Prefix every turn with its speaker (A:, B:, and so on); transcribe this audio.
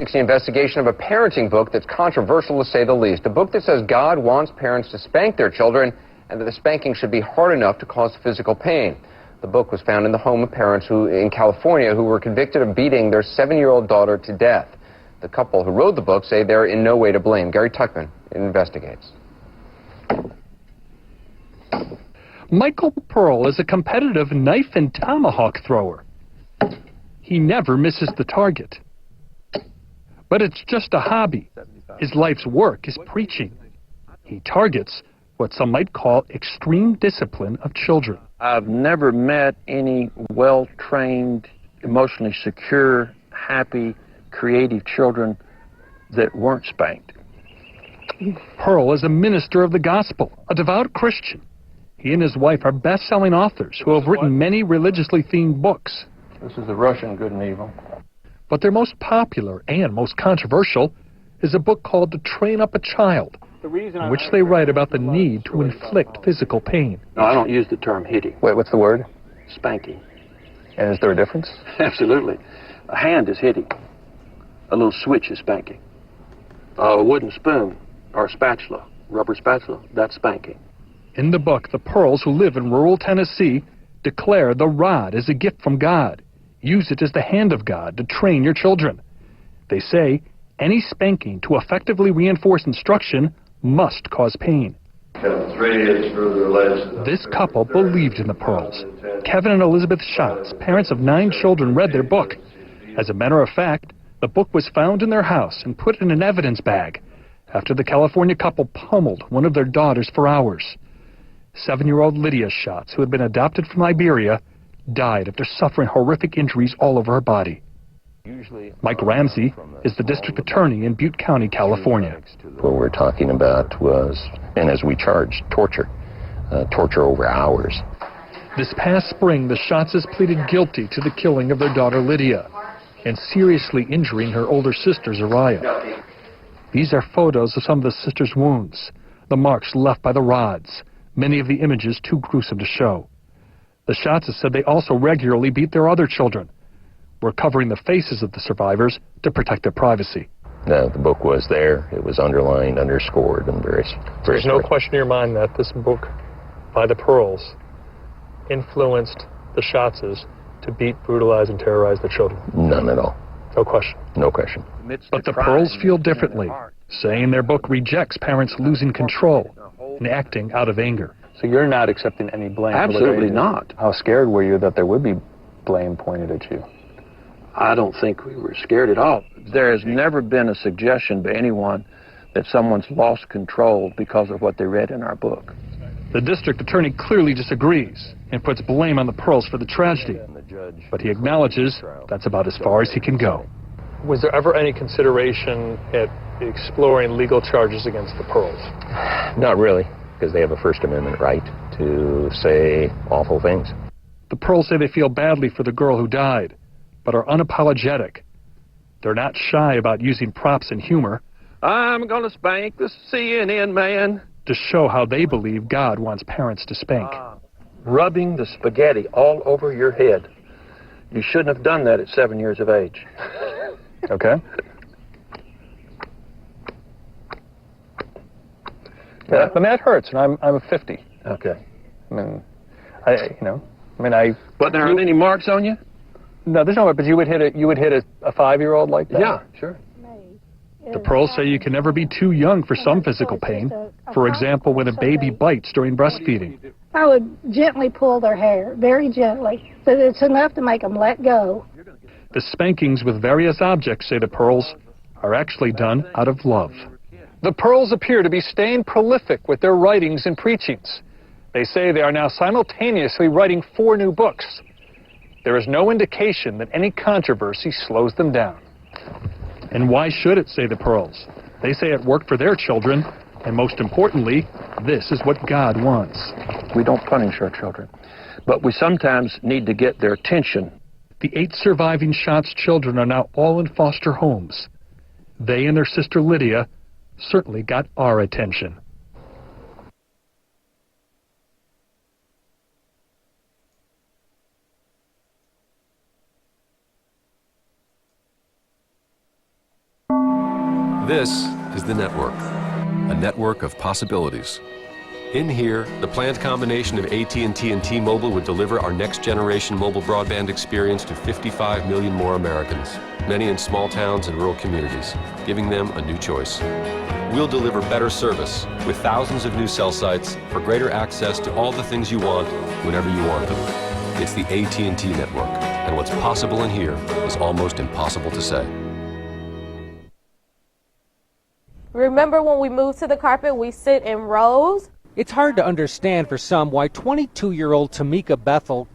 A: It's the investigation of a parenting book that's controversial, to say the least. A book that says God wants parents to spank their children and that the spanking should be hard enough to cause physical pain. The book was found in the home of parents in California who were convicted of beating their 7-year-old daughter to death. The couple who wrote the book say they're in no way to blame. Gary Tuchman investigates.
B: Michael Pearl is a competitive knife and tomahawk thrower. He never misses the target. But it's just a hobby. His life's work is preaching. He targets what some might call extreme discipline of children.
C: I've never met any well-trained, emotionally secure, happy, creative children that weren't spanked.
B: Pearl is a minister of the gospel, a devout Christian. He and his wife are best-selling authors who have written many religiously themed books.
C: This is the Russian Good and Evil.
B: But their most popular and most controversial is a book called To Train Up a Child, in which they write about the need to inflict physical pain.
C: No, I don't use the term hitting.
A: Wait, what's the word?
C: Spanking.
A: And is there a difference?
C: Absolutely. A hand is hitting. A little switch is spanking. A wooden spoon or spatula, rubber spatula, that's spanking.
B: In the book, the Pearls, who live in rural Tennessee, declare the rod is a gift from God. Use it as the hand of God to train your children. They say any spanking to effectively reinforce instruction must cause pain. This couple believed in the Pearls. Kevin and Elizabeth Schatz, parents of 9 children, read their book. As a matter of fact, the book was found in their house and put in an evidence bag after the California couple pummeled one of their daughters for hours. 7-year-old Lydia Schatz, who had been adopted from Liberia, died after suffering horrific injuries all over her body. Mike Ramsey is the district attorney in Butte County, California.
D: What we're talking about was, and as we charged, torture over hours.
B: This past spring, the Schatzes pleaded guilty to the killing of their daughter Lydia and seriously injuring her older sister Zariah. These are photos of some of the sisters' wounds, the marks left by the rods, many of the images too gruesome to show. The Schatzes said they also regularly beat their other children. We're covering the faces of the survivors to protect their privacy.
D: The book was there. It was underlined, underscored, and very
B: There's no question in your mind that this book by the Pearls influenced the Schatzes to beat, brutalize, and terrorize their children?
D: None at all.
B: No question.
D: No question.
B: But the Pearls feel differently, saying their book rejects parents losing control and acting out of anger.
E: So you're not accepting any blame?
C: Absolutely not.
E: How scared were you that there would be blame pointed at you?
C: I don't think we were scared at all. There has never been a suggestion by anyone that someone's lost control because of what they read in our book.
B: The district attorney clearly disagrees and puts blame on the Pearls for the tragedy, but he acknowledges that's about as far as he can go. Was there ever any consideration at exploring legal charges against the Pearls?
D: Not really, because they have a First Amendment right to say awful things.
B: The Pearls say they feel badly for the girl who died, but are unapologetic. They're not shy about using props and humor.
C: I'm gonna spank the CNN man.
B: To show how they believe God wants parents to spank.
C: Rubbing the spaghetti all over your head. You shouldn't have done that at 7 years of age.
E: Okay. Yeah, but that hurts, and I'm 50.
C: Okay.
E: I mean,
C: But there aren't any marks on you?
E: No, there's no. But you would hit a 5-year-old like that?
C: Yeah, sure.
B: The Pearls say you can never be too young for some physical pain. For example, when a baby bites during breastfeeding.
F: I would gently pull their hair, very gently, so that it's enough to make them let go.
B: The spankings with various objects, say the Pearls, are actually done out of love. The Pearls appear to be staying prolific with their writings and preachings. They say they are now simultaneously writing 4 new books. There is no indication that any controversy slows them down. And why should it, say the Pearls? They say it worked for their children, and most importantly, this is what God wants.
C: We don't punish our children, but we sometimes need to get their attention.
B: The 8 surviving Schatz children are now all in foster homes. They and their sister Lydia certainly got our attention.
G: This is the network, a network of possibilities. In here, the planned combination of AT&T and T-Mobile would deliver our next-generation mobile broadband experience to 55 million more Americans, many in small towns and rural communities, giving them a new choice. We'll deliver better service with thousands of new cell sites for greater access to all the things you want whenever you want them. It's the AT&T network, and what's possible in here is almost impossible to say.
H: Remember when we move to the carpet, we sit in rows?
I: It's hard to understand for some why 22-year-old Tamika Bethel